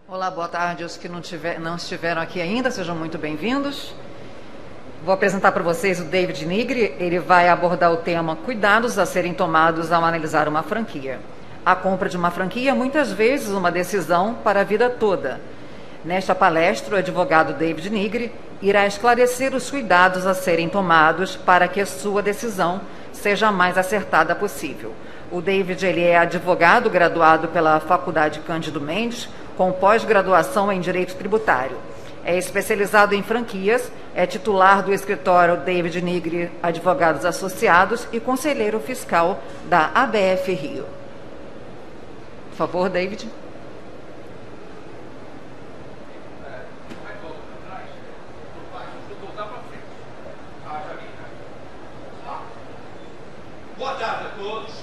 Olá, boa tarde. Os que não estiveram aqui ainda, sejam muito bem-vindos. Vou apresentar para vocês o David Nigri. Ele vai abordar o tema cuidados a serem tomados ao analisar uma franquia. A compra de uma franquia é muitas vezes uma decisão para a vida toda. Nesta palestra, o advogado David Nigri irá esclarecer os cuidados a serem tomados para que a sua decisão seja a mais acertada possível. O David ele é advogado graduado pela Faculdade Cândido Mendes, com pós-graduação em Direito Tributário. É especializado em franquias, é titular do escritório David Nigri Advogados Associados e conselheiro fiscal da ABF Rio. Por favor, David. Boa tarde a todos.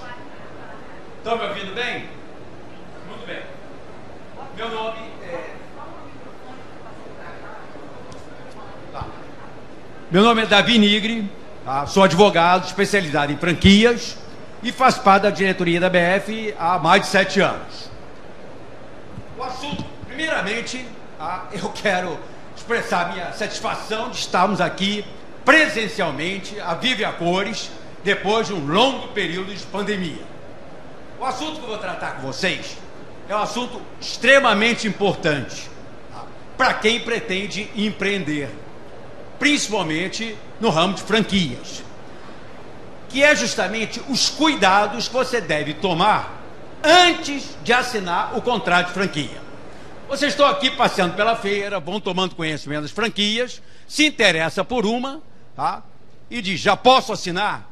Estão me ouvindo bem? Muito bem. Meu nome Meu nome é Davi Nigri, tá? Sou advogado especializado em franquias e faço parte da diretoria da BF há mais de 7 anos. O assunto, primeiramente, eu quero expressar minha satisfação de estarmos aqui presencialmente, a vive a cores, depois de um longo período de pandemia. O assunto que eu vou tratar com vocês é um assunto extremamente importante, tá? Para quem pretende empreender, principalmente no ramo de franquias, que é justamente os cuidados que você deve tomar antes de assinar o contrato de franquia. Vocês estão aqui passeando pela feira, vão tomando conhecimento das franquias, se interessa por uma, tá? E diz, já posso assinar?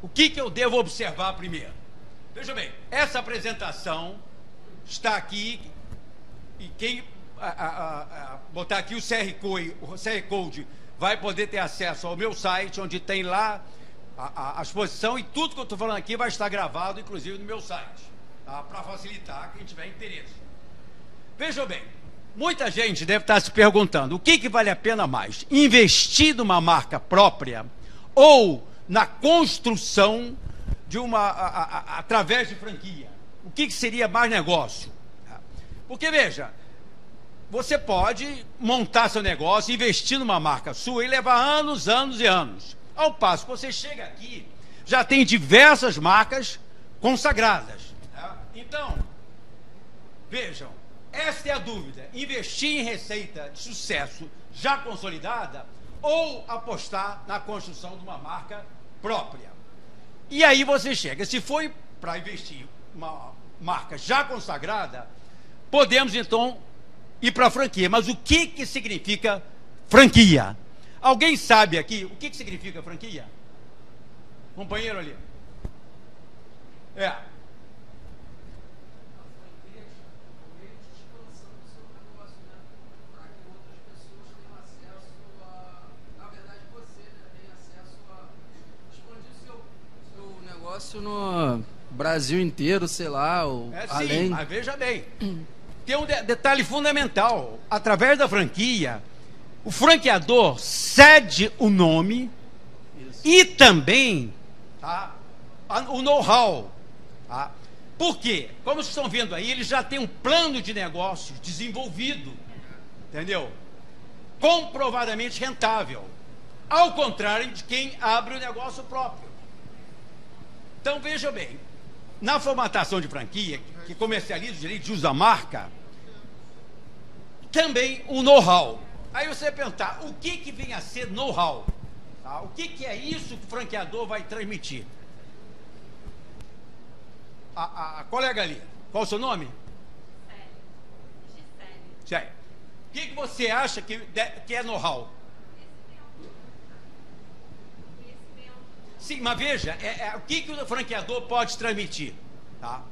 O que eu devo observar primeiro? Veja bem, essa apresentação está aqui e quem botar aqui o QR Code vai poder ter acesso ao meu site, onde tem lá a exposição, e tudo que eu estou falando aqui vai estar gravado, inclusive no meu site, tá? Para facilitar quem tiver interesse. Veja bem, muita gente deve estar se perguntando, o que vale a pena mais? Investir numa marca própria ou na construção de através de franquia? O que seria mais negócio? Porque, veja, você pode montar seu negócio, investir numa marca sua e levar anos, anos e anos. Ao passo que você chega aqui, já tem diversas marcas consagradas. Então, vejam, esta é a dúvida: investir em receita de sucesso já consolidada ou apostar na construção de uma marca própria. E aí você chega, se for para investir uma marca já consagrada, podemos então ir para a franquia. Mas o que significa franquia? Alguém sabe aqui o que significa franquia? Companheiro ali. No Brasil inteiro, sei lá, ou além. Sim, mas veja bem, tem um detalhe fundamental: através da franquia, o franqueador cede o nome. Isso. E também, tá, o know-how, tá? Por quê? Como vocês estão vendo aí, ele já tem um plano de negócios desenvolvido, entendeu? Comprovadamente rentável, ao contrário de quem abre o negócio próprio. Então, veja bem, na formatação de franquia, que comercializa o direito de uso da marca, também o know-how. Aí você vai perguntar, o que vem a ser know-how? Tá? O que é isso que o franqueador vai transmitir? A colega ali, qual o seu nome? Gisele. O que você acha que é know-how? Sim, mas veja, o que o franqueador pode transmitir? Tá?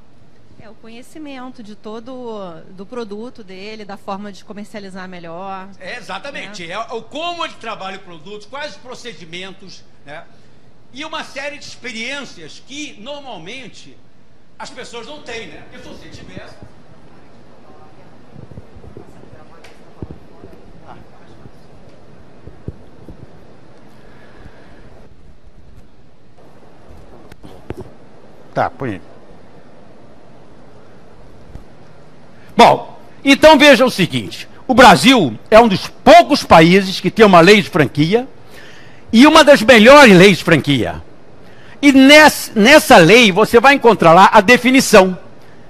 É o conhecimento de do produto dele, da forma de comercializar melhor. Exatamente, né? O como ele trabalha o produto, quais os procedimentos, né? E uma série de experiências que normalmente as pessoas não têm, né? Porque se você tivesse... Tá, põe. Bom, então veja o seguinte, o Brasil é um dos poucos países que tem uma lei de franquia e uma das melhores leis de franquia. E nessa lei você vai encontrar lá a definição.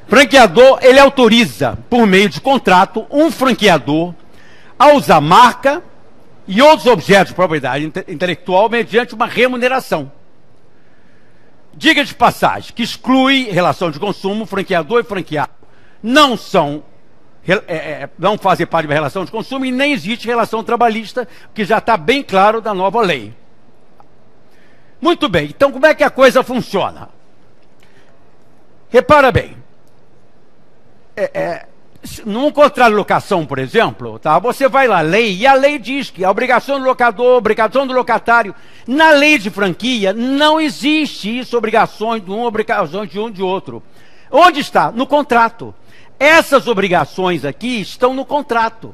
Franqueador, ele autoriza, por meio de contrato, um franqueador a usar marca e outros objetos de propriedade intelectual mediante uma remuneração. Diga de passagem, que exclui relação de consumo, franqueador e franqueado não fazem parte da relação de consumo e nem existe relação trabalhista, que já está bem claro da nova lei. Muito bem, então como é que a coisa funciona? Repara bem, num contrato de locação, por exemplo, tá, você vai lá, lei, e a lei diz que a obrigação do locador, obrigação do locatário, na lei de franquia não existe isso, obrigações de um, obrigações de um de outro. Onde está? No contrato. Essas obrigações aqui estão no contrato.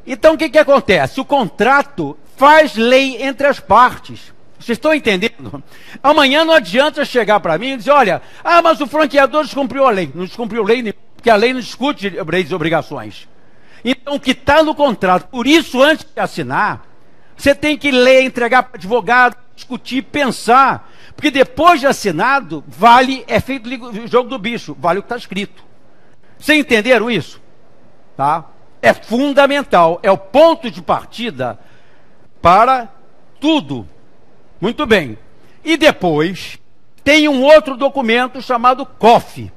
Então o que acontece? O contrato faz lei entre as partes. Vocês estão entendendo? Amanhã não adianta chegar para mim e dizer, olha, mas o franqueador descumpriu a lei. Não descumpriu a lei, porque a lei não discute leis e obrigações. Então, o que está no contrato, por isso, antes de assinar, você tem que ler, entregar para advogado, discutir, pensar. Porque depois de assinado, é feito o jogo do bicho, vale o que está escrito. Vocês entenderam isso? Tá? É fundamental, é o ponto de partida para tudo. Muito bem. E depois tem um outro documento chamado COF,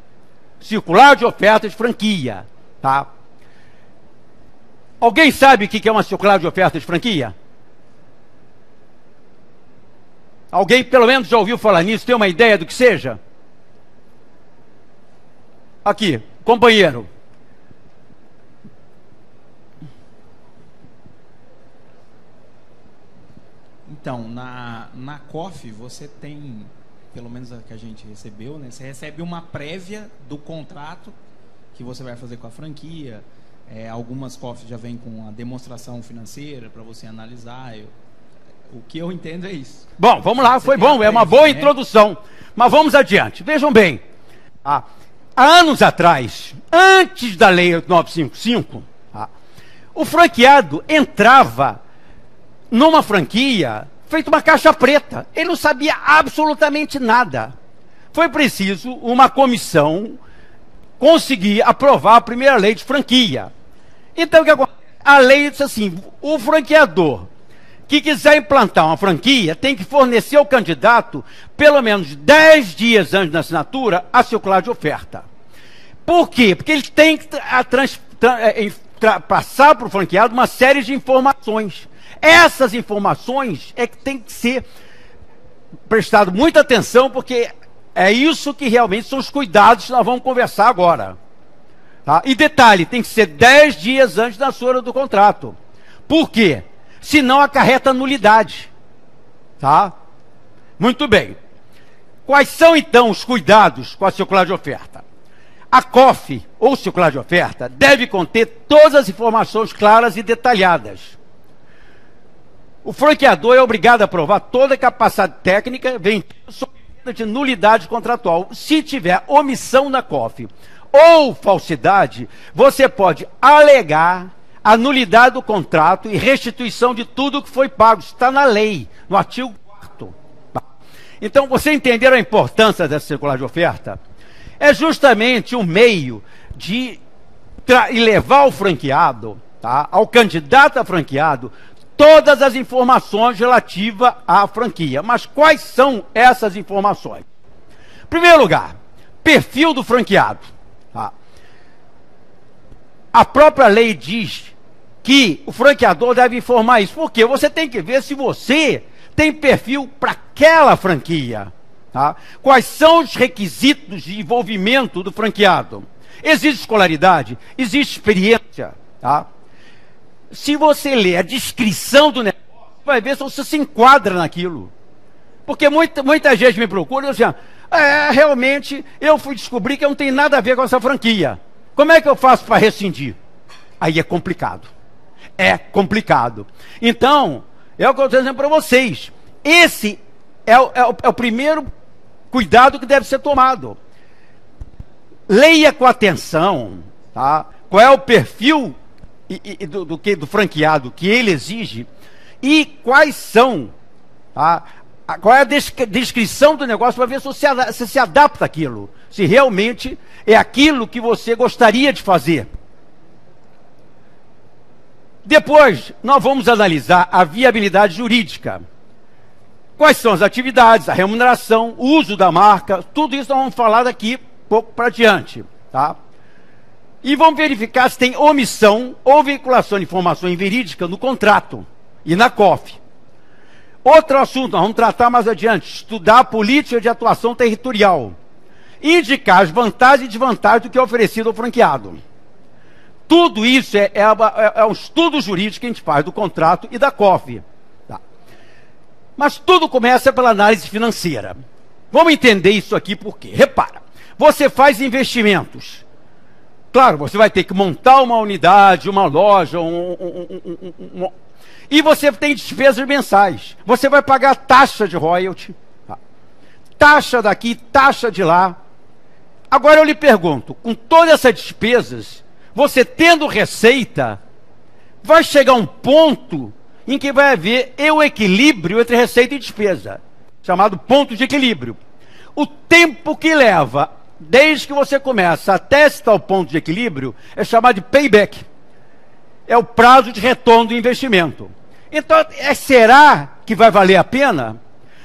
Circular de Ofertas de Franquia. Tá? Alguém sabe o que é uma circular de ofertas de franquia? Alguém pelo menos já ouviu falar nisso? Tem uma ideia do que seja? Aqui, companheiro. Então, na COF você tem, pelo menos a que a gente recebeu, né? Você recebe uma prévia do contrato que você vai fazer com a franquia. Algumas COFs já vêm com a demonstração financeira para você analisar. O que eu entendo é isso. Bom, vamos lá, foi bom, é uma boa introdução. Mas vamos adiante. Vejam bem, há anos atrás, antes da Lei 955, o franqueado entrava numa franquia feito uma caixa preta. Ele não sabia absolutamente nada. Foi preciso uma comissão conseguir aprovar a primeira lei de franquia. Então, o que acontece? A lei disse assim, o franqueador que quiser implantar uma franquia tem que fornecer ao candidato pelo menos 10 dias antes da assinatura a circular de oferta. Por quê? Porque ele tem que passar para o franqueado uma série de informações. Essas informações é que tem que ser prestado muita atenção, porque é isso que realmente são os cuidados que nós vamos conversar agora. Tá? E detalhe, tem que ser 10 dias antes da assinatura do contrato. Por quê? Senão acarreta nulidade. Tá? Muito bem. Quais são então os cuidados com a circular de oferta? A COF, ou circular de oferta, deve conter todas as informações claras e detalhadas. O franqueador é obrigado a provar toda a capacidade técnica vendida sob pena de nulidade contratual. Se tiver omissão na COF ou falsidade, você pode alegar a nulidade do contrato e restituição de tudo que foi pago. Está na lei, no artigo 4º. Então, você entenderam a importância dessa circular de oferta? É justamente um meio de levar ao franqueado, tá, ao candidato a franqueado, todas as informações relativas à franquia. Mas quais são essas informações? Em primeiro lugar, perfil do franqueado. Tá? A própria lei diz que o franqueador deve informar isso. Por quê? Você tem que ver se você tem perfil para aquela franquia. Tá? Quais são os requisitos de envolvimento do franqueado? Existe escolaridade? Existe experiência? Tá? Se você ler a descrição do negócio, vai ver se você se enquadra naquilo. Porque muita gente me procura e diz assim, realmente eu fui descobrir que eu não tenho nada a ver com essa franquia. Como é que eu faço para rescindir? Aí é complicado. É complicado. Então, é o que eu estou dizendo para vocês. Esse é o primeiro cuidado que deve ser tomado. Leia com atenção tá? Qual é o perfil do franqueado que ele exige e quais são, tá? Qual é a descrição do negócio para ver se você se adapta àquilo, se realmente é aquilo que você gostaria de fazer. Depois, nós vamos analisar a viabilidade jurídica. Quais são as atividades, a remuneração, o uso da marca, tudo isso nós vamos falar daqui pouco para diante, tá? E vamos verificar se tem omissão ou veiculação de informação inverídica no contrato e na COF. Outro assunto, nós vamos tratar mais adiante, estudar a política de atuação territorial. Indicar as vantagens e desvantagens do que é oferecido ao franqueado. Tudo isso é um estudo jurídico que a gente faz do contrato e da COF. Tá? Mas tudo começa pela análise financeira. Vamos entender isso aqui por quê? Repara, você faz investimentos. Claro, você vai ter que montar uma unidade, uma loja, e você tem despesas mensais. Você vai pagar taxa de royalty, tá? Taxa daqui, taxa de lá. Agora eu lhe pergunto, com todas essas despesas, você tendo receita, vai chegar um ponto em que vai haver o equilíbrio entre receita e despesa, chamado ponto de equilíbrio. O tempo que leva, desde que você começa até esse tal ponto de equilíbrio, é chamado de payback. É o prazo de retorno do investimento. Então, será que vai valer a pena?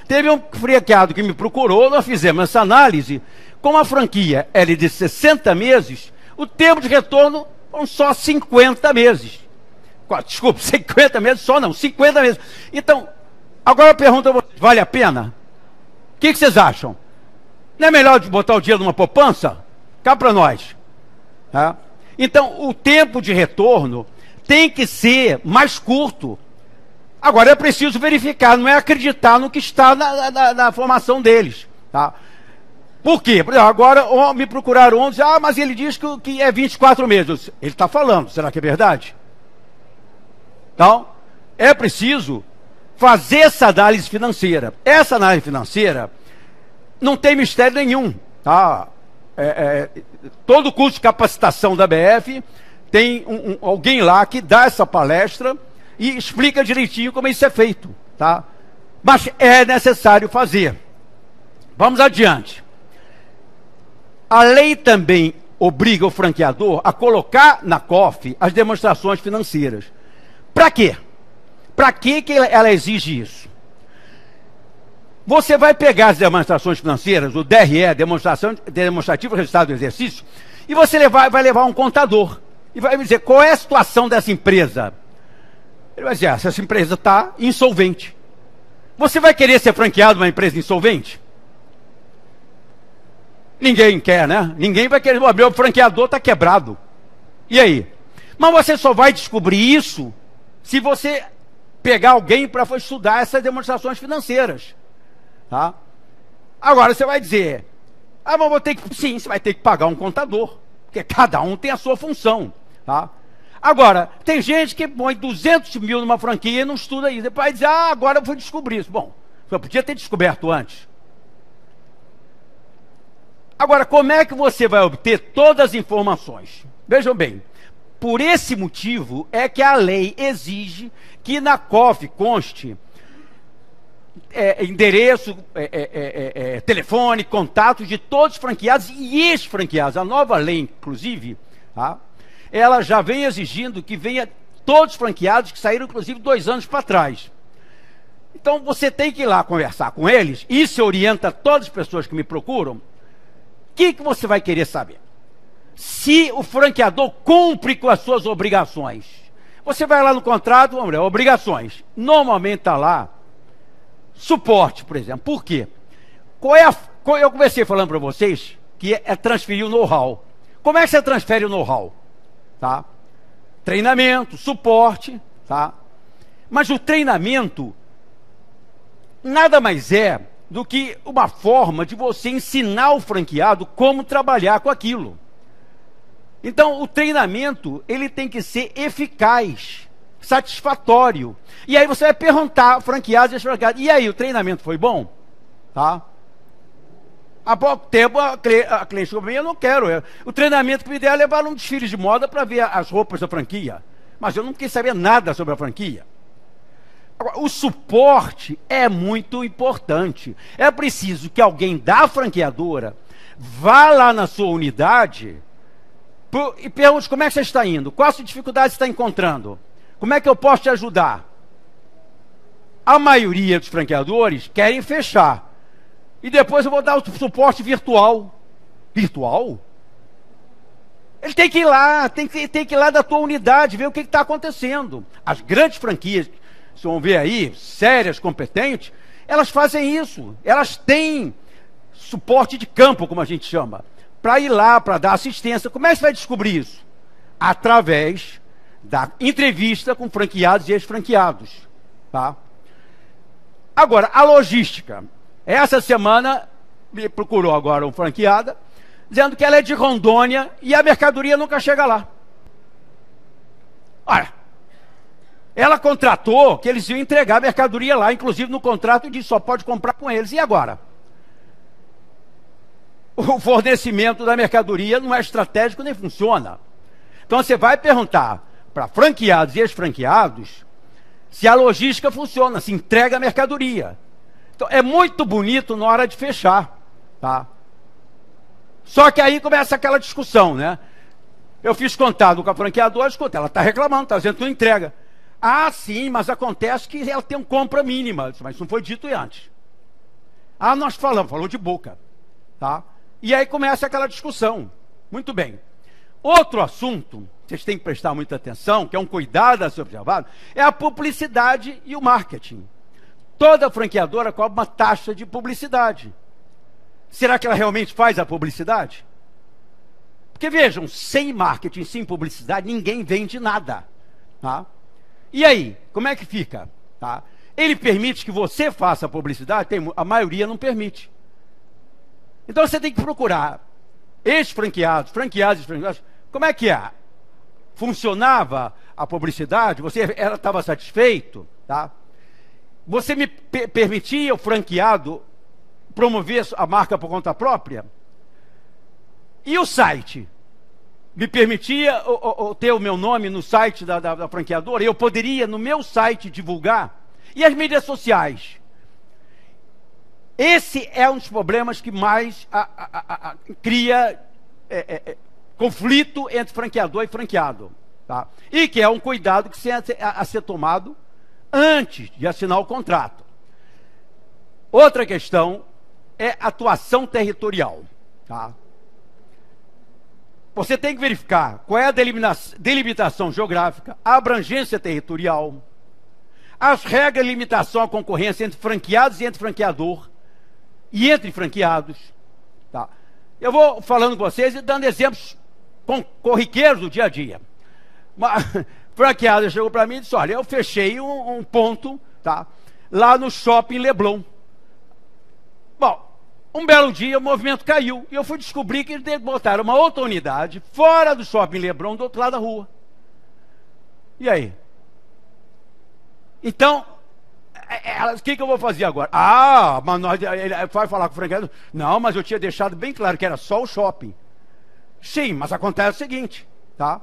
Teve um franqueado que me procurou, nós fizemos essa análise. Como a franquia era de 60 meses, o tempo de retorno são só 50 meses. Desculpa, 50 meses só não, 50 meses. Então, agora eu pergunto a vocês, vale a pena? O que vocês acham? Não é melhor botar o dinheiro numa poupança? Cá para nós. Tá? Então, o tempo de retorno tem que ser mais curto. Agora é preciso verificar, não é acreditar no que está na formação deles. Tá? Por quê? Por exemplo, agora me procuraram ontem, mas ele diz que é 24 meses. Ele está falando, será que é verdade? Então, é preciso fazer essa análise financeira. Essa análise financeira não tem mistério nenhum. Tá? Todo o curso de capacitação da BF tem alguém lá que dá essa palestra e explica direitinho como isso é feito. Tá? Mas é necessário fazer. Vamos adiante. A lei também obriga o franqueador a colocar na COF as demonstrações financeiras. Para quê? Para que ela exige isso? Você vai pegar as demonstrações financeiras, o DRE, demonstrativo resultado do exercício, e você vai levar um contador. E vai dizer, qual é a situação dessa empresa? Ele vai dizer, essa empresa está insolvente. Você vai querer ser franqueado de uma empresa insolvente? Ninguém quer, né? Ninguém vai querer. Meu franqueador está quebrado. E aí? Mas você só vai descobrir isso se você pegar alguém para estudar essas demonstrações financeiras. Tá? Agora você vai dizer, mas vou ter que. Sim, você vai ter que pagar um contador. Porque cada um tem a sua função. Tá? Agora, tem gente que põe 200 mil numa franquia e não estuda isso. Depois vai dizer, agora eu vou descobrir isso. Bom, eu podia ter descoberto antes. Agora, como é que você vai obter todas as informações? Vejam bem, por esse motivo é que a lei exige que na COF conste endereço, telefone, contatos de todos os franqueados e ex-franqueados. A nova lei, inclusive, tá? Ela já vem exigindo que venha todos os franqueados que saíram, inclusive, 2 anos para trás. Então, você tem que ir lá conversar com eles, e isso orienta todas as pessoas que me procuram. O que você vai querer saber? Se o franqueador cumpre com as suas obrigações. Você vai lá no contrato, vamos ver, obrigações. Normalmente está lá suporte, por exemplo. Por quê? Eu comecei falando para vocês que é transferir o know-how. Como é que você transfere o know-how? Tá? Treinamento, suporte, tá? Mas o treinamento nada mais é do que uma forma de você ensinar o franqueado como trabalhar com aquilo. Então, o treinamento, ele tem que ser eficaz, satisfatório. E aí você vai perguntar ao franqueado, e aí, o treinamento foi bom? Tá? Há pouco tempo a cliente falou para mim, eu não quero. O treinamento que me der é levar um desfile de moda para ver as roupas da franquia. Mas eu não quis saber nada sobre a franquia. Agora, o suporte é muito importante. É preciso que alguém da franqueadora vá lá na sua unidade e pergunte como é que você está indo, quais dificuldades você está encontrando, como é que eu posso te ajudar. A maioria dos franqueadores querem fechar. E depois eu vou dar o suporte virtual. Virtual? Ele tem que ir lá, tem que ir lá da tua unidade, ver o que está acontecendo. As grandes franquias, vocês vão ver aí, sérias, competentes, elas fazem isso. Elas têm suporte de campo, como a gente chama, para ir lá, para dar assistência. Como é que você vai descobrir isso? Através da entrevista com franqueados e ex-franqueados. Tá? Agora, a logística. Essa semana, me procurou agora uma franqueada, dizendo que ela é de Rondônia e a mercadoria nunca chega lá. Olha, ela contratou que eles iam entregar a mercadoria lá, inclusive no contrato diz só pode comprar com eles. E agora? O fornecimento da mercadoria não é estratégico nem funciona. Então você vai perguntar para franqueados e ex-franqueados se a logística funciona, se entrega a mercadoria. Então, é muito bonito na hora de fechar, tá? Só que aí começa aquela discussão, né? Eu fiz contato com a franqueadora, escuta, ela está reclamando, está dizendo que não entrega. Ah, sim, mas acontece que ela tem uma compra mínima, mas isso não foi dito antes. Ah, nós falou de boca, tá? E aí começa aquela discussão. Muito bem. Outro assunto, vocês têm que prestar muita atenção, que é um cuidado a ser observado, é a publicidade e o marketing. Toda franqueadora cobra uma taxa de publicidade. Será que ela realmente faz a publicidade? Porque vejam, sem marketing, sem publicidade, ninguém vende nada. Tá? E aí, como é que fica? Tá? Ele permite que você faça a publicidade? A maioria não permite. Então você tem que procurar ex-franqueados, franqueados e franqueados. Como é que é? Funcionava a publicidade? Você estava satisfeito? Tá? Você me permitia, o franqueado, promover a marca por conta própria? E o site? Me permitia ter o meu nome no site da franqueadora? Eu poderia, no meu site, divulgar? E as mídias sociais? Esse é um dos problemas que mais cria conflito entre franqueador e franqueado. Tá? E que é um cuidado que tem a ser tomado antes de assinar o contrato. Outra questão é atuação territorial. Tá? Você tem que verificar qual é a delimitação geográfica, a abrangência territorial, as regras de limitação à concorrência entre franqueados e entre franqueador, e entre franqueados. Tá? Eu vou falando com vocês e dando exemplos corriqueiros do dia a dia. Uma franqueada chegou para mim e disse, olha, eu fechei um ponto, tá, lá no Shopping Leblon. Bom, um belo dia o movimento caiu e eu fui descobrir que eles botaram uma outra unidade fora do Shopping Leblon, do outro lado da rua. E aí? Então, o que eu vou fazer agora? Ah, mas ele vai falar com o franqueado. Não, mas eu tinha deixado bem claro que era só o shopping. Sim, mas acontece o seguinte, tá?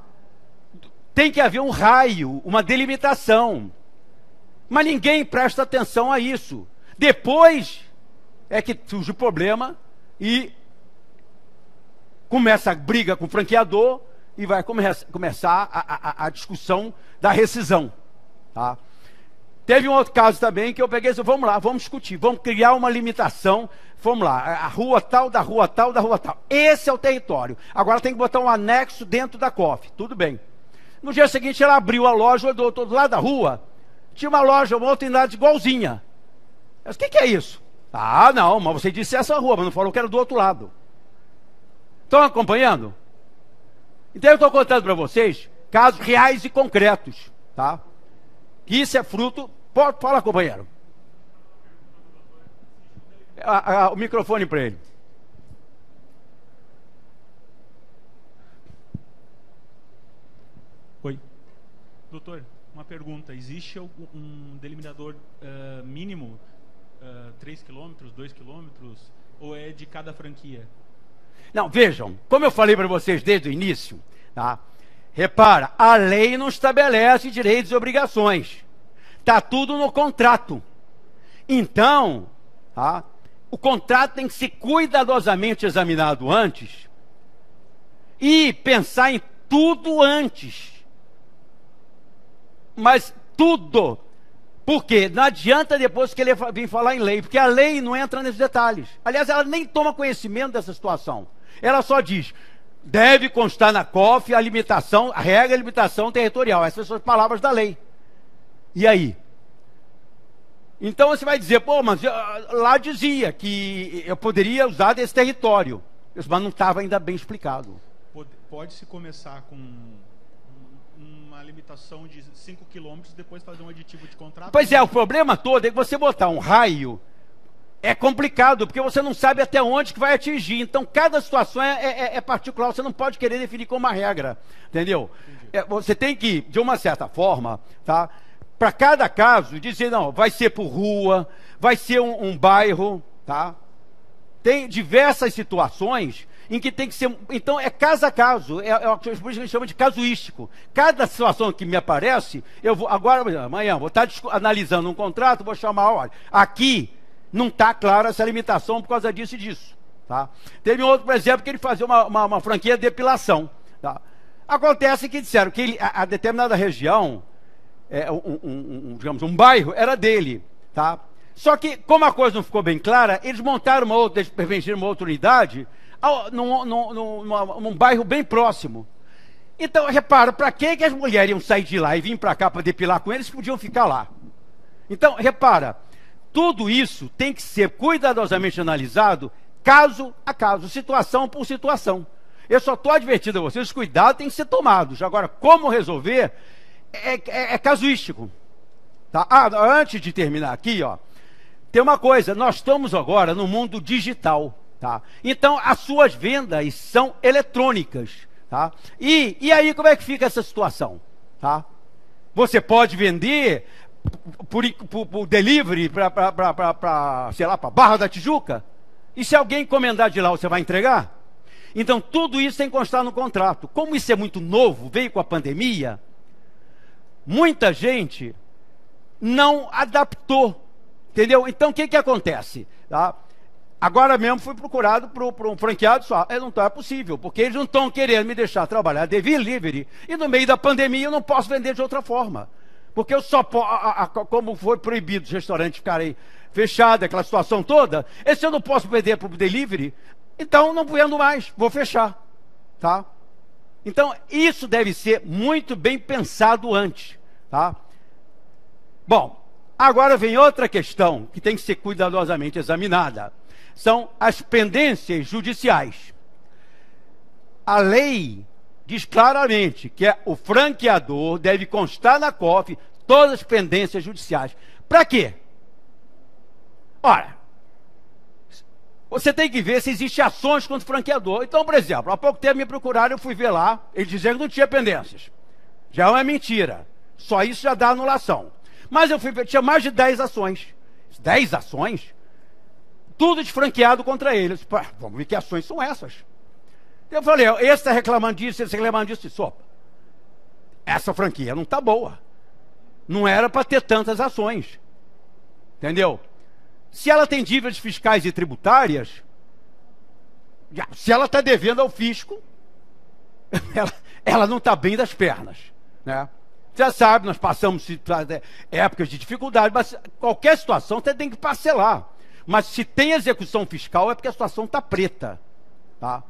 Tem que haver um raio, uma delimitação. Mas ninguém presta atenção a isso. Depois é que surge o problema e começa a briga com o franqueador e vai começar a discussão da rescisão. Tá? Teve um outro caso também que eu peguei e disse, vamos lá, vamos discutir, vamos criar uma limitação, vamos lá, a rua tal, da rua tal, da rua tal. Esse é o território. Agora tem que botar um anexo dentro da COF, tudo bem. No dia seguinte ela abriu a loja do outro lado da rua, tinha uma loja, uma outra unidade igualzinha. Eu disse, o que é isso? Ah, não, mas você disse essa rua, mas não falou que era do outro lado. Estão acompanhando? Então eu estou contando para vocês casos reais e concretos, tá? Que isso é fruto... Pode falar, companheiro. O microfone para ele. Oi. Doutor, uma pergunta. Existe um delimitador mínimo, 3 km, 2 km, ou é de cada franquia? Não, vejam, como eu falei para vocês desde o início, tá? Repara, a lei não estabelece direitos e obrigações. Está tudo no contrato. Então, tá? O contrato tem que ser cuidadosamente examinado antes e pensar em tudo antes. Mas tudo. Por quê? Não adianta depois que ele vir falar em lei, porque a lei não entra nesses detalhes. Aliás, ela nem toma conhecimento dessa situação. Ela só diz, deve constar na COF a limitação, a regra de limitação territorial. Essas são as palavras da lei. E aí? Então você vai dizer, pô, mas lá dizia que eu poderia usar desse território. Mas não estava ainda bem explicado. Pode-se começar com uma limitação de 5 km, depois fazer um aditivo de contrato? Pois é, o problema todo é que você botar um raio é complicado, porque você não sabe até onde que vai atingir. Então, cada situação é particular, você não pode querer definir como uma regra, entendeu? Você tem que, de uma certa forma, tá, para cada caso, dizer, não, vai ser por rua, vai ser um bairro, tá? Tem diversas situações em que tem que ser... Então, é caso a caso, por isso que a gente chama de casuístico. Cada situação que me aparece, eu vou, agora, amanhã, vou estar analisando um contrato, vou chamar, olha, aqui não está clara essa limitação por causa disso e disso. Tá? Teve um outro, por exemplo, que ele fazia uma franquia de depilação. Tá? Acontece que disseram que a determinada região, digamos, um bairro, era dele. Tá? Só que, como a coisa não ficou bem clara, eles montaram uma outra, eles permitiram uma outra unidade num bairro bem próximo. Então, repara, para que as mulheres iam sair de lá e vir para cá para depilar com eles, podiam ficar lá. Então, repara, tudo isso tem que ser cuidadosamente analisado, caso a caso, situação por situação. Eu só estou advertindo a vocês, os cuidados têm que ser tomados. Agora, como resolver, é casuístico. Tá? Antes de terminar aqui, ó, tem uma coisa, nós estamos agora no mundo digital. Tá? Então, as suas vendas são eletrônicas. Tá? E aí, como é que fica essa situação? Tá? Você pode vender por delivery para, sei lá, para Barra da Tijuca? E se alguém encomendar de lá, você vai entregar? Então, tudo isso tem que constar no contrato. Como isso é muito novo, veio com a pandemia, muita gente não adaptou. Entendeu? Então, o que acontece? Tá? Agora mesmo fui procurado por um franqueado só. Não é possível, porque eles não estão querendo me deixar trabalhar de delivery. E no meio da pandemia eu não posso vender de outra forma. Porque eu só posso, como foi proibido os restaurantes ficarem fechados, aquela situação toda, esse eu não posso vender para o delivery, então não vendo mais, vou fechar. Tá? Então, isso deve ser muito bem pensado antes. Tá? Bom, agora vem outra questão que tem que ser cuidadosamente examinada. São as pendências judiciais. A lei diz claramente que o franqueador deve constar na COF todas as pendências judiciais. Para quê? Ora, você tem que ver se existem ações contra o franqueador. Então, por exemplo, há pouco tempo me procuraram, eu fui ver lá, eles diziam que não tinha pendências. Já é uma mentira. Só isso já dá anulação. Mas eu fui ver, tinha mais de 10 ações. 10 ações? Tudo desfranqueado contra eles. Pá, vamos ver que ações são essas. Eu falei, esse está reclamando disso, esse está reclamando disso. Sopa, essa franquia não está boa. Não era para ter tantas ações. Entendeu? Se ela tem dívidas fiscais e tributárias, se ela está devendo ao fisco, ela não está bem das pernas. Né? Já sabe, nós passamos épocas de dificuldade, mas qualquer situação você tem que parcelar. Mas se tem execução fiscal é porque a situação está preta. Tá?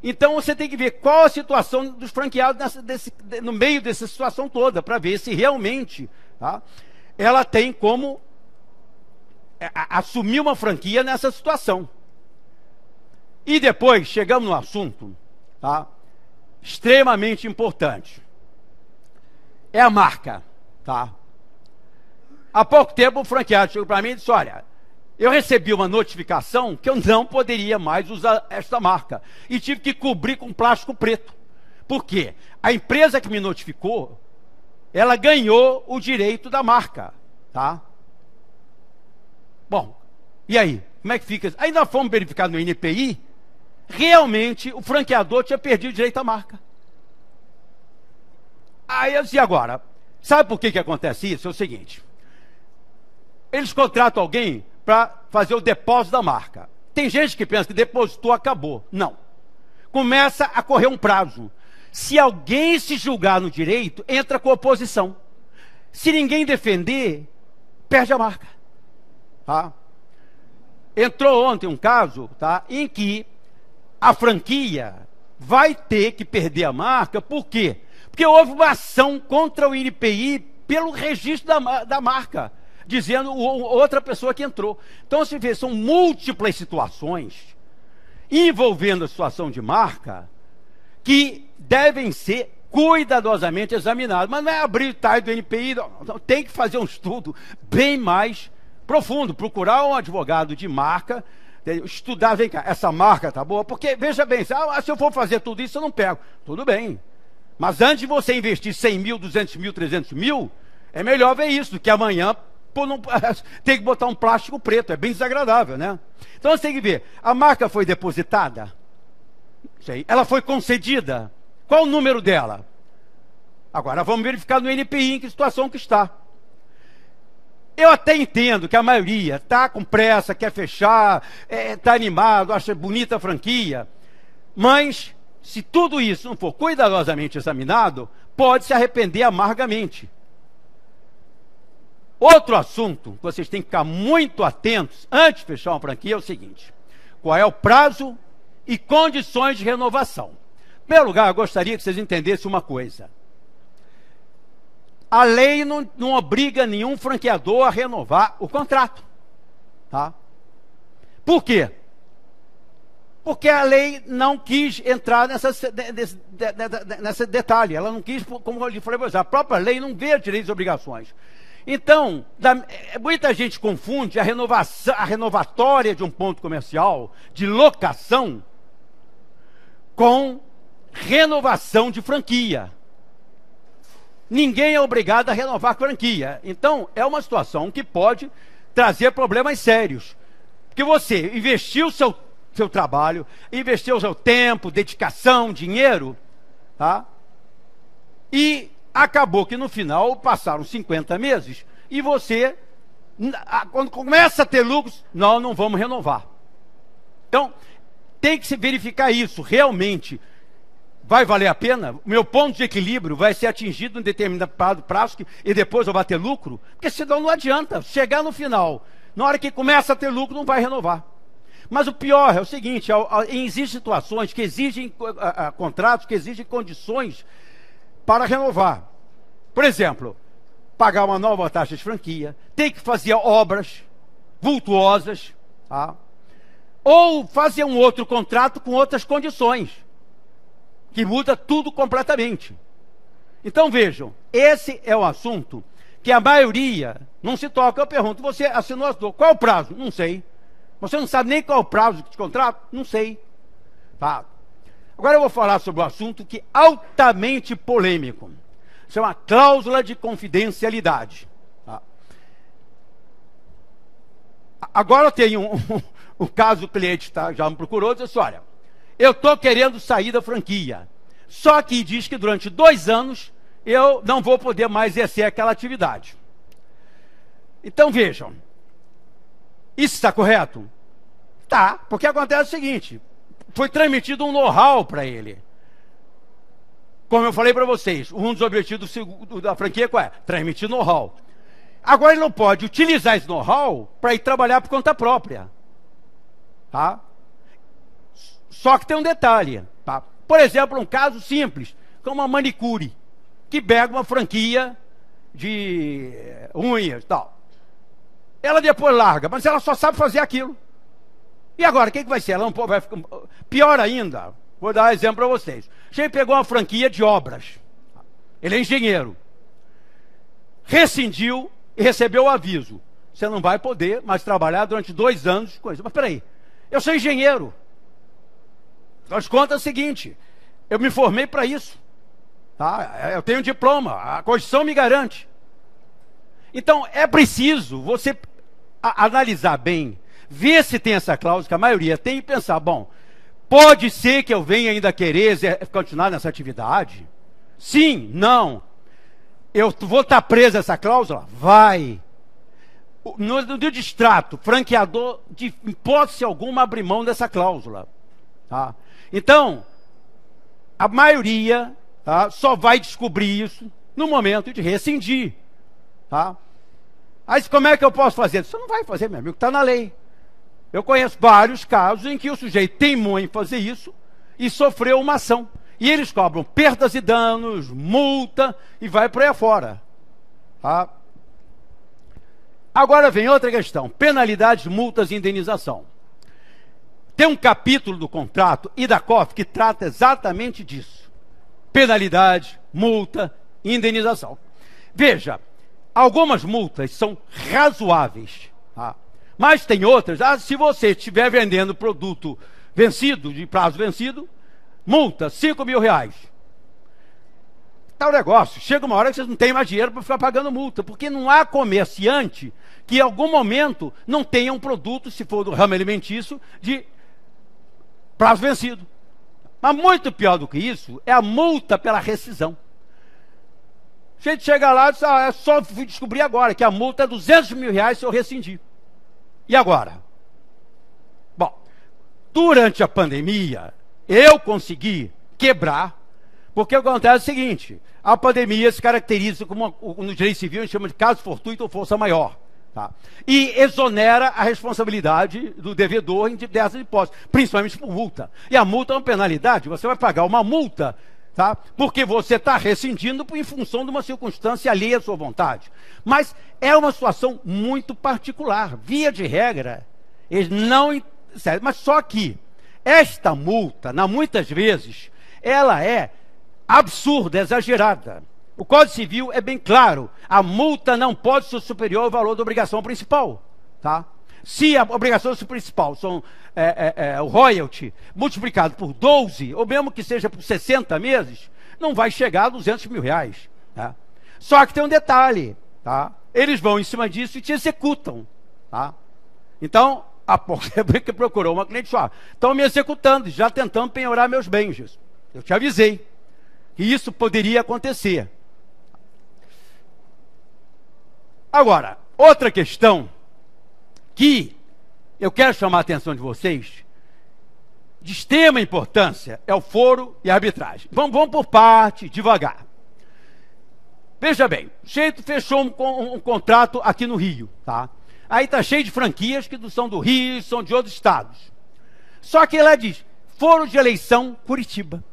Então você tem que ver qual a situação dos franqueados no meio dessa situação toda, para ver se realmente, tá, ela tem como assumir uma franquia nessa situação. E depois chegamos no assunto, tá, extremamente importante. É a marca. Tá? Há pouco tempo o franqueado chegou para mim e disse, olha, eu recebi uma notificação que eu não poderia mais usar esta marca. E tive que cobrir com plástico preto. Por quê? A empresa que me notificou, ela ganhou o direito da marca. Tá? Bom, e aí? Como é que fica? Aí nós fomos verificar no INPI, realmente o franqueador tinha perdido o direito à marca. Aí eu disse, agora, sabe por que acontece isso? É o seguinte, eles contratam alguém para fazer o depósito da marca. Tem gente que pensa que depositou, acabou. Não. Começa a correr um prazo. Se alguém se julgar no direito, entra com oposição. Se ninguém defender, perde a marca. Tá? Entrou ontem um caso, tá, em que a franquia vai ter que perder a marca. Por quê? Porque houve uma ação contra o INPI pelo registro da marca, dizendo outra pessoa que entrou. Então, você vê, são múltiplas situações envolvendo a situação de marca que devem ser cuidadosamente examinadas. Mas não é abrir o TAI do INPI, não, tem que fazer um estudo bem mais profundo, procurar um advogado de marca, estudar, vem cá, essa marca tá boa? Porque, veja bem, se eu for fazer tudo isso, eu não pego. Tudo bem. Mas antes de você investir 100 mil, 200 mil, 300 mil, é melhor ver isso, do que amanhã tem que botar um plástico preto, é bem desagradável, né? Então você tem que ver, a marca foi depositada? Sei. Ela foi concedida? Qual o número dela? Agora vamos verificar no INPI em que situação que está. Eu até entendo que a maioria está com pressa, quer fechar, está animado, acha bonita a franquia, mas se tudo isso não for cuidadosamente examinado, pode se arrepender amargamente. Outro assunto que vocês têm que ficar muito atentos antes de fechar uma franquia é o seguinte: qual é o prazo e condições de renovação? Em primeiro lugar, eu gostaria que vocês entendessem uma coisa. A lei não obriga nenhum franqueador a renovar o contrato. Tá? Por quê? Porque a lei não quis entrar nesse detalhe. Ela não quis, como eu lhe falei, a própria lei não vê direitos e obrigações. Então, muita gente confunde a renovatória de um ponto comercial, de locação, com renovação de franquia. Ninguém é obrigado a renovar a franquia. Então, é uma situação que pode trazer problemas sérios. Porque você investiu o seu trabalho, investiu o seu tempo, dedicação, dinheiro, tá? E acabou que no final passaram 50 meses e você, quando começa a ter lucros, não vamos renovar. Então, tem que se verificar isso, realmente vai valer a pena? O meu ponto de equilíbrio vai ser atingido em determinado prazo e depois eu vou ter lucro? Porque senão não adianta, chegar no final, na hora que começa a ter lucro, não vai renovar. Mas o pior é o seguinte, existem situações que exigem contratos, que exigem condições para renovar. Por exemplo, pagar uma nova taxa de franquia, tem que fazer obras vultuosas, tá? Ou fazer um outro contrato com outras condições, que muda tudo completamente. Então vejam, esse é um assunto que a maioria não se toca. Eu pergunto, você assinou as duas, qual é o prazo? Não sei. Você não sabe nem qual é o prazo de contrato? Não sei. Tá. Agora eu vou falar sobre um assunto que é altamente polêmico. Chama cláusula de confidencialidade. Tá. Agora eu tenho um caso, o cliente já me procurou e disse, olha, eu estou querendo sair da franquia, só que diz que durante 2 anos eu não vou poder mais exercer aquela atividade. Então vejam, isso está correto? Tá, porque acontece o seguinte, foi transmitido um know-how para ele. Como eu falei para vocês, um dos objetivos da franquia qual é? Transmitir know-how. Agora ele não pode utilizar esse know-how para ir trabalhar por conta própria. Tá? Só que tem um detalhe. Tá? Por exemplo, um caso simples, como uma manicure, que pega uma franquia de unhas e tal. Ela depois larga, mas ela só sabe fazer aquilo. E agora, o que vai ser? Ela não vai ficar... Pior ainda, vou dar um exemplo para vocês. Ele pegou uma franquia de obras. Ele é engenheiro. Rescindiu e recebeu o aviso. Você não vai poder mais trabalhar durante 2 anos. Coisa. Mas peraí, eu sou engenheiro. As contas é o seguinte, eu me formei para isso. Tá? Eu tenho um diploma, a Constituição me garante. Então, é preciso você analisar bem, ver se tem essa cláusula, que a maioria tem, e pensar, bom, pode ser que eu venha ainda querer continuar nessa atividade? Sim, não. Eu vou estar preso a essa cláusula? Vai. No distrato, franqueador, de hipótese alguma, abre mão dessa cláusula. Tá? Então, a maioria, tá, só vai descobrir isso no momento de rescindir. Tá? Aí como é que eu posso fazer? Você não vai fazer, meu amigo, está na lei. Eu conheço vários casos em que o sujeito teimou em fazer isso e sofreu uma ação. E eles cobram perdas e danos, multa e vai por aí afora. Tá? Agora vem outra questão: penalidades, multas e indenização. Tem um capítulo do contrato e da COF que trata exatamente disso: penalidade, multa e indenização. Veja, algumas multas são razoáveis, tá? Mas tem outras, se você estiver vendendo produto vencido, de prazo vencido, multa R$5.000. Tal negócio, chega uma hora que vocês não têm mais dinheiro para ficar pagando multa, porque não há comerciante que em algum momento não tenha um produto, se for do ramo alimentício, de prazo vencido. Mas muito pior do que isso é a multa pela rescisão. A gente chega lá e diz, é só fui descobrir agora que a multa é R$200.000 se eu rescindir. E agora? Bom, durante a pandemia, eu consegui quebrar, porque acontece o seguinte: a pandemia se caracteriza como, no direito civil, a gente chama de caso fortuito ou força maior. Tá? E exonera a responsabilidade do devedor em diversas hipóteses, principalmente por multa. E a multa é uma penalidade, você vai pagar uma multa, tá? Porque você está rescindindo em função de uma circunstância alheia à sua vontade. Mas é uma situação muito particular. Via de regra, eles não... Mas só que esta multa, muitas vezes, ela é absurda, exagerada. O Código Civil é bem claro: a multa não pode ser superior ao valor da obrigação principal. Tá? Se a obrigação principal são o royalty multiplicado por 12, ou mesmo que seja por 60 meses, não vai chegar a R$200.000. Tá? Só que tem um detalhe: tá? Eles vão em cima disso e te executam. Tá? Então, a que procurou uma cliente, estão me executando, já tentando penhorar meus bens. Eu te avisei que isso poderia acontecer. Agora, outra questão que eu quero chamar a atenção de vocês, de extrema importância, é o foro e a arbitragem. Vamos por parte, devagar. Veja bem, o sujeito fechou um contrato aqui no Rio, tá? Aí está cheio de franquias que são do Rio, são de outros estados. Só que ela diz, foro de eleição Curitiba.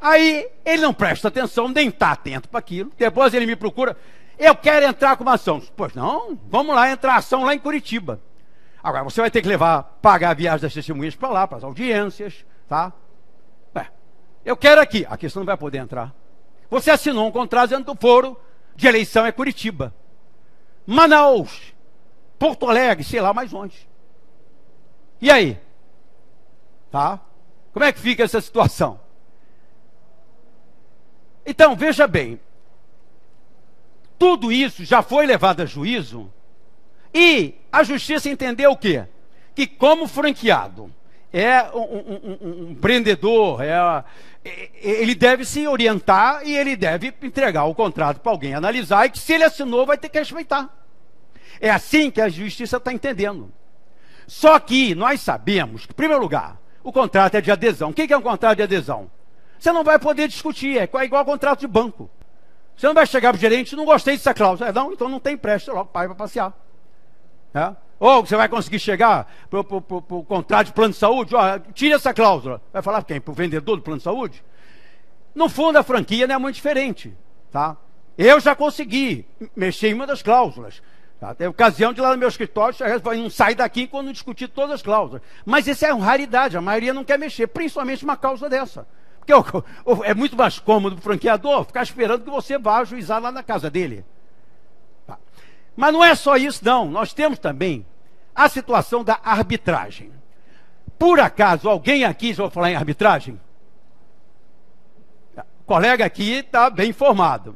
Aí ele não presta atenção, nem está atento para aquilo. Depois ele me procura: eu quero entrar com uma ação. Pois não, vamos lá entrar ação lá em Curitiba. Agora você vai ter que pagar a viagem das testemunhas para lá, para as audiências, tá? Eu quero aqui. Aqui você não vai poder entrar. Você assinou um contrato dizendo que o foro de eleição é Curitiba. Manaus, Porto Alegre, sei lá mais onde. E aí? Tá? Como é que fica essa situação? Então, veja bem, tudo isso já foi levado a juízo e a justiça entendeu o quê? Que como franqueado é um empreendedor, ele deve se orientar e ele deve entregar o contrato para alguém analisar, e que se ele assinou vai ter que respeitar. É assim que a justiça está entendendo. Só que nós sabemos que, em primeiro lugar, o contrato é de adesão. O que é um contrato de adesão? Você não vai poder discutir, é igual a contrato de banco. Você não vai chegar para o gerente: não gostei dessa cláusula. Não, então não tem empréstimo, logo pai para passear. Ou você vai conseguir chegar para o contrato de plano de saúde: tira essa cláusula. Vai falar para quem? Para o vendedor do plano de saúde? No fundo, a franquia não é muito diferente. Tá? Eu já consegui mexer em uma das cláusulas. Tá? Tem ocasião de ir lá no meu escritório, não sai daqui quando discutir todas as cláusulas. Mas isso é uma raridade, a maioria não quer mexer, principalmente uma causa dessa. Porque é muito mais cômodo para o franqueador ficar esperando que você vá ajuizar lá na casa dele. Tá. Mas não é só isso, não. Nós temos também a situação da arbitragem. Por acaso, alguém aqui já vai falar em arbitragem? O colega aqui está bem informado.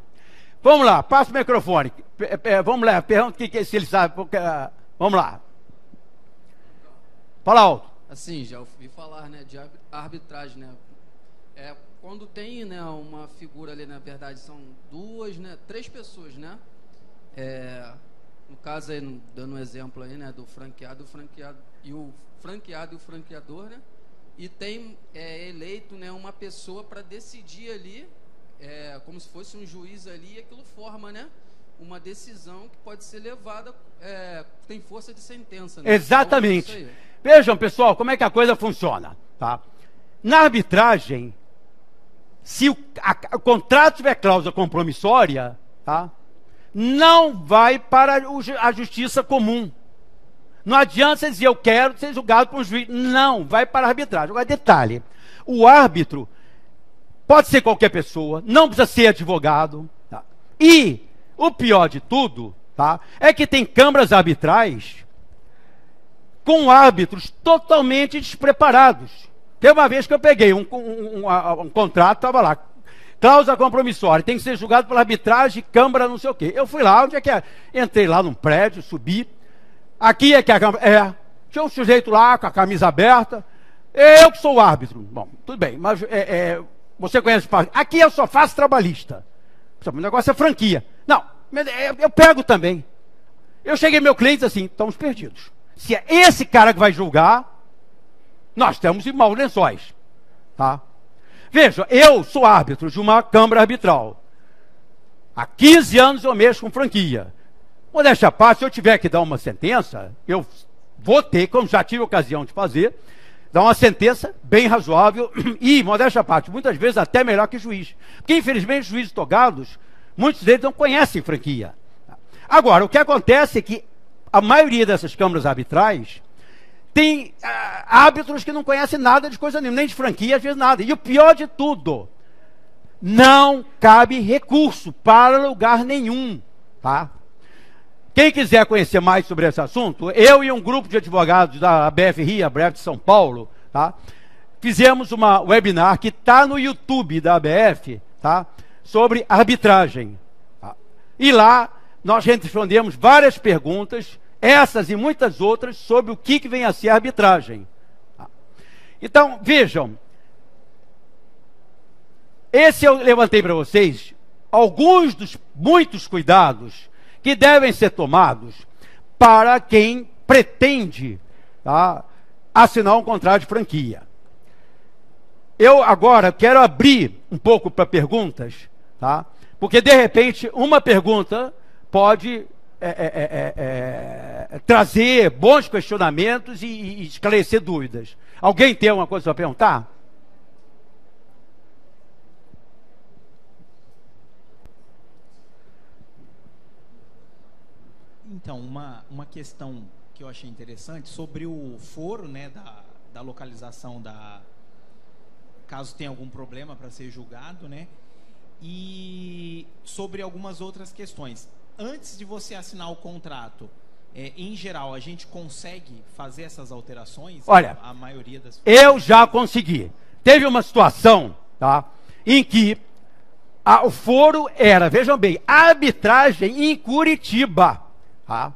Vamos lá, passa o microfone. Vamos lá, pergunta se ele sabe. Vamos lá. Fala alto. Assim, já ouvi falar, né, de arbitragem, né? Quando tem, né, uma figura ali, na verdade, são três pessoas, né? No caso aí, dando um exemplo aí, né, do franqueado e o franqueador, né? E tem eleito, né, uma pessoa para decidir ali, como se fosse um juiz ali, e aquilo forma, né, uma decisão que pode ser levada, tem força de sentença, né? Exatamente. Então, Vejam, pessoal, como é que a coisa funciona, tá? Na arbitragem, se o contrato tiver cláusula compromissória, tá? Não vai para a justiça comum. Não adianta você dizer, eu quero ser julgado por um juiz. Não, vai para a arbitragem. Agora, detalhe, o árbitro pode ser qualquer pessoa, não precisa ser advogado, tá? E o pior de tudo, tá, é que tem câmaras arbitrais com árbitros totalmente despreparados. Tem uma vez que eu peguei um contrato, estava lá, cláusula compromissória, tem que ser julgado pela arbitragem, câmara, não sei o quê. Eu fui lá, onde é que é? Entrei lá num prédio, subi. Aqui é que a câmara. Tinha um sujeito lá com a camisa aberta. Eu que sou o árbitro. Bom, tudo bem, mas você conhece. Aqui eu só faço trabalhista. O negócio é franquia. Não, eu pego também. Eu cheguei meu cliente assim, estamos perdidos. Se é esse cara que vai julgar, nós estamos em maus lençóis. Tá? Veja, eu sou árbitro de uma câmara arbitral. Há 15 anos eu mexo com franquia. Modéstia à parte, se eu tiver que dar uma sentença, eu vou ter, como já tive ocasião de fazer, dar uma sentença bem razoável e, modéstia à parte, muitas vezes até melhor que juiz. Porque, infelizmente, os juízes togados, muitos deles não conhecem franquia. Agora, o que acontece é que a maioria dessas câmaras arbitrais tem árbitros que não conhecem nada de coisa nenhuma, nem de franquia, às vezes nada. E o pior de tudo, não cabe recurso para lugar nenhum, tá? Quem quiser conhecer mais sobre esse assunto, eu e um grupo de advogados da ABF-RI, a ABF de São Paulo, tá, fizemos uma webinar que está no YouTube da ABF, tá, sobre arbitragem. Tá? E lá nós respondemos várias perguntas, essas e muitas outras, sobre o que vem a ser arbitragem. Tá? Então, vejam, esse eu levantei para vocês alguns dos muitos cuidados que devem ser tomados para quem pretende, tá, assinar um contrato de franquia. Eu agora quero abrir um pouco para perguntas, tá? Porque de repente uma pergunta pode trazer bons questionamentos e esclarecer dúvidas. Alguém tem alguma coisa para perguntar? Então, uma questão que eu achei interessante sobre o foro, né, da localização caso tenha algum problema para ser julgado, né, e sobre algumas outras questões. Antes de você assinar o contrato, em geral, a gente consegue fazer essas alterações? Olha, a maioria das... Eu já consegui. Teve uma situação, tá, em que o foro era, vejam bem, arbitragem em Curitiba. Tá?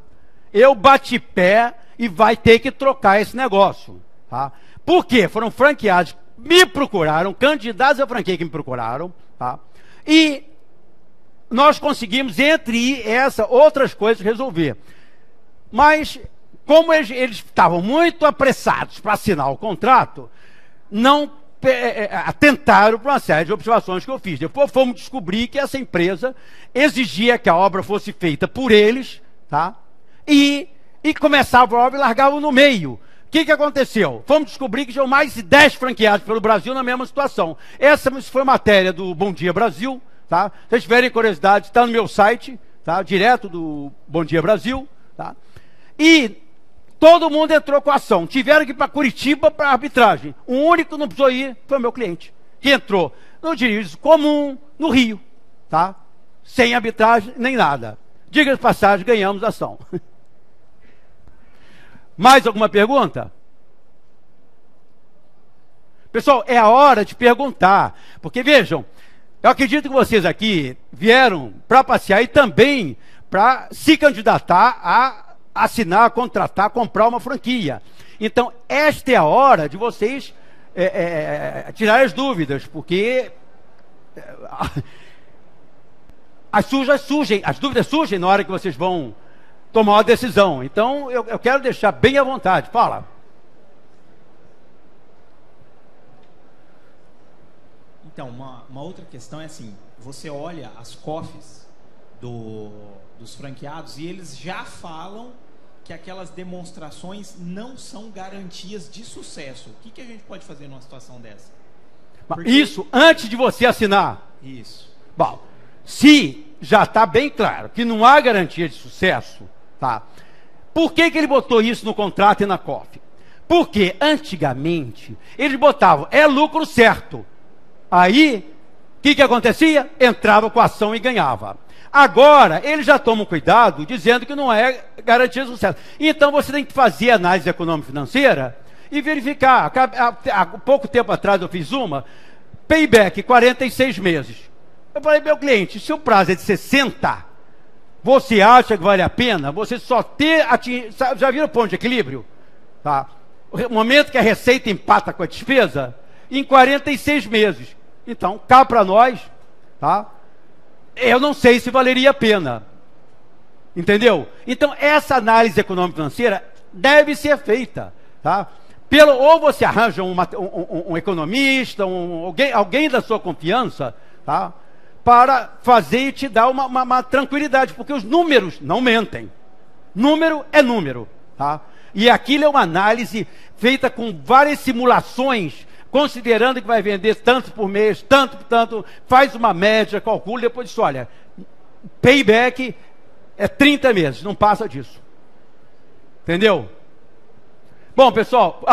Eu bati pé e vai ter que trocar esse negócio. Tá? Por quê? Foram franqueados, me procuraram, candidatos a franquia que me procuraram, tá? E nós conseguimos, entre essas outras coisas, resolver. Mas, como eles estavam muito apressados para assinar o contrato, não atentaram para uma série de observações que eu fiz. Depois fomos descobrir que essa empresa exigia que a obra fosse feita por eles, tá? E começava a obra e largavam no meio. O que aconteceu? Fomos descobrir que tinham mais de 10 franqueados pelo Brasil na mesma situação. Essa foi matéria do Bom Dia Brasil, tá? Se vocês tiverem curiosidade, está no meu site, tá? Direto do Bom Dia Brasil, tá? E todo mundo entrou com a ação. Tiveram que ir para Curitiba para arbitragem. O único que não precisou ir foi o meu cliente, que entrou no juízo comum, no Rio, tá? Sem arbitragem nem nada. Diga de passagem, ganhamos a ação. Mais alguma pergunta? Pessoal, é a hora de perguntar. Porque vejam, eu acredito que vocês aqui vieram para passear e também para se candidatar a assinar, contratar, comprar uma franquia. Então, esta é a hora de vocês tirar as dúvidas, porque as dúvidas surgem na hora que vocês vão tomar uma decisão. Então, eu quero deixar bem à vontade. Fala. Então, uma outra questão é assim, você olha as COFs dos franqueados e eles já falam que aquelas demonstrações não são garantias de sucesso. O que a gente pode fazer numa situação dessa? Porque... Isso, antes de você assinar. Isso. Bom, se já está bem claro que não há garantia de sucesso, tá? Por que ele botou isso no contrato e na COF? Porque antigamente eles botavam, é lucro certo. Aí, o que acontecia? Entrava com a ação e ganhava. Agora, eles já tomam cuidado dizendo que não é garantia de sucesso. Então, você tem que fazer análise econômico-financeira e verificar. Há pouco tempo atrás eu fiz uma, payback, 46 meses. Eu falei, meu cliente, se o prazo é de 60, você acha que vale a pena você só ter... Já viram o ponto de equilíbrio? Tá? O momento que a receita empata com a despesa, em 46 meses. Então, cá para nós, tá? Eu não sei se valeria a pena. Entendeu? Então, essa análise econômico-financeira deve ser feita, tá? Ou você arranja um economista, alguém da sua confiança, tá? Para fazer e te dar uma tranquilidade, porque os números não mentem. Número é número, tá? E aquilo é uma análise feita com várias simulações, considerando que vai vender tanto por mês, tanto, faz uma média, calcula, depois diz, olha, payback é 30 meses, não passa disso. Entendeu? Bom, pessoal,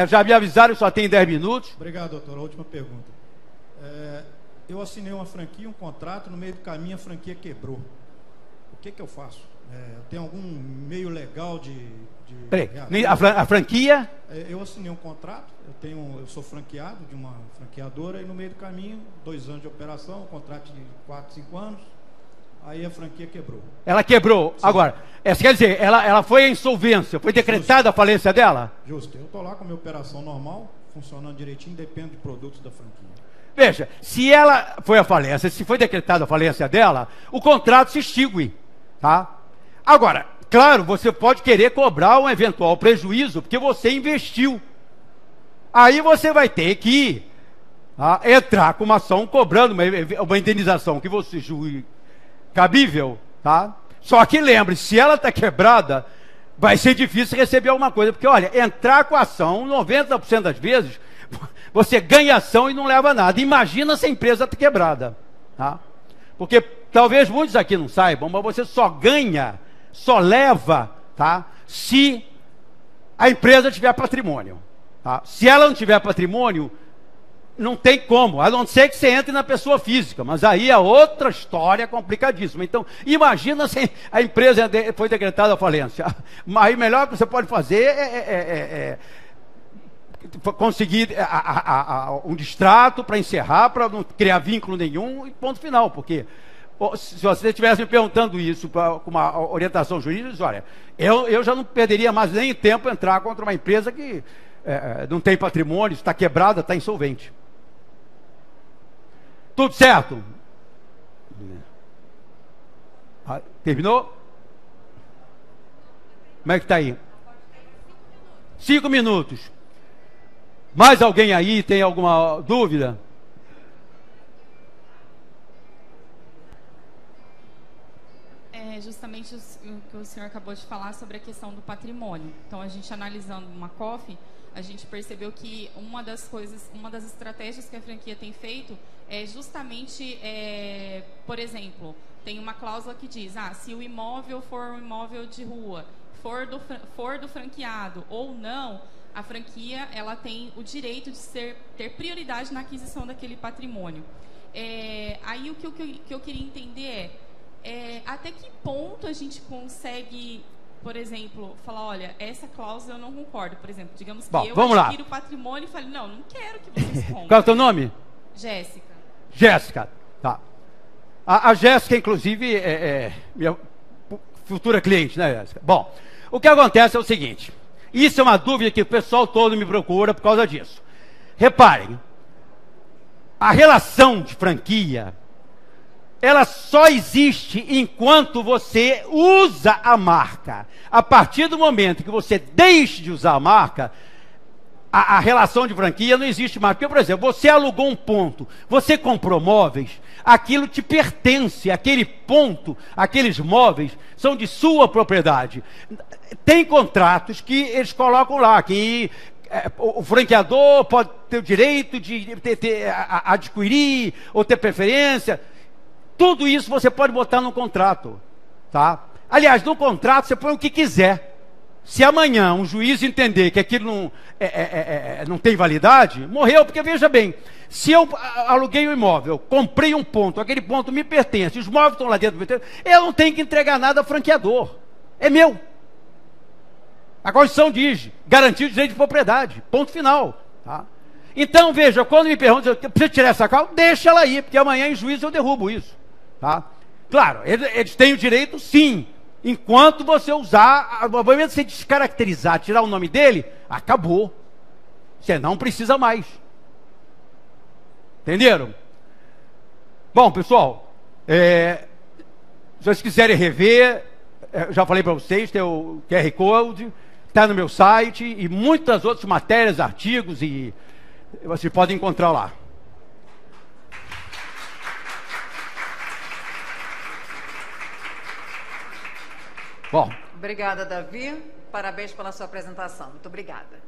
já me avisaram que só tem 10 minutos. Obrigado, doutor. A última pergunta. Eu assinei uma franquia, um contrato, no meio do caminho a franquia quebrou. O que eu faço? Eu tenho algum meio legal de Peraí, a franquia? Eu assinei um contrato, eu sou franqueado de uma franqueadora e no meio do caminho, 2 anos de operação, um contrato de 4, 5 anos, aí a franquia quebrou. Ela quebrou. Sim. Agora, quer dizer, ela foi à insolvência, foi decretada a falência dela? Justo, eu estou lá com a minha operação normal, funcionando direitinho, depende de produtos da franquia. Veja, se ela foi à falência, se foi decretada a falência dela, o contrato se extingue, tá? Agora, claro, você pode querer cobrar um eventual prejuízo, porque você investiu. Aí você vai ter que entrar com uma ação cobrando uma indenização que você julgue cabível, tá? Só que lembre, se ela está quebrada, vai ser difícil receber alguma coisa, porque olha, entrar com a ação, 90% das vezes, você ganha ação e não leva nada. Imagina se a empresa está quebrada, tá? Porque talvez muitos aqui não saibam, mas você só ganha, só leva, tá? Se a empresa tiver patrimônio, tá? Se ela não tiver patrimônio, não tem como, a não ser que você entre na pessoa física, mas aí é outra história complicadíssima. Então, imagina se a empresa foi decretada a falência. Aí o melhor que você pode fazer é conseguir um distrato para encerrar, para não criar vínculo nenhum, e ponto final. Porque se você estivesse me perguntando isso com uma orientação jurídica, diz, olha, eu já não perderia mais nem tempo entrar contra uma empresa que não tem patrimônio, está quebrada, está insolvente. Tudo certo? Terminou? Como é que está aí? 5 minutos. Mais alguém aí tem alguma dúvida? Justamente o que o senhor acabou de falar sobre a questão do patrimônio. Então, a gente analisando uma COF, a gente percebeu que uma das estratégias que a franquia tem feito é justamente, por exemplo, tem uma cláusula que diz, se o imóvel for um imóvel de rua, for do franqueado ou não, a franquia ela tem o direito de ter prioridade na aquisição daquele patrimônio. Aí o que eu queria entender até que ponto a gente consegue, por exemplo, falar, olha, essa cláusula eu não concordo. Por exemplo, digamos que eu adquiro o patrimônio e falo, não quero que vocês comprem. Qual é o teu nome? Jéssica. Jéssica, tá. A Jéssica, inclusive, é minha futura cliente, né, Jéssica? Bom, o que acontece é o seguinte, Isso é uma dúvida que o pessoal todo me procura por causa disso. Reparem, a relação de franquia, ela só existe enquanto você usa a marca. A partir do momento que você deixa de usar a marca, a relação de franquia não existe mais. Porque, por exemplo, você alugou um ponto, você comprou móveis, aquilo te pertence, aquele ponto, aqueles móveis são de sua propriedade. Tem contratos que eles colocam lá, que o franqueador pode ter o direito de adquirir ou ter preferência. Tudo isso você pode botar no contrato, tá? Aliás, no contrato você põe o que quiser. Se amanhã um juiz entender que aquilo não tem validade, morreu, porque veja bem, se eu aluguei um imóvel, comprei um ponto, aquele ponto me pertence, os móveis estão lá dentro, eu não tenho que entregar nada ao franqueador, é meu. A Constituição diz, garantir o direito de propriedade, ponto final, tá? Então, veja, quando me perguntam, eu preciso tirar essa causa, deixa ela aí, porque amanhã em juízo eu derrubo isso, tá? Claro, eles têm o direito, sim. Enquanto você usar, no momento que você descaracterizar, tirar o nome dele, acabou. Você não precisa mais. Entenderam? Bom, pessoal, se vocês quiserem rever, já falei para vocês, tem o QR Code, está no meu site, e muitas outras matérias, artigos, e vocês podem encontrar lá. Bom. Obrigada, Davi. Parabéns pela sua apresentação. Muito obrigada.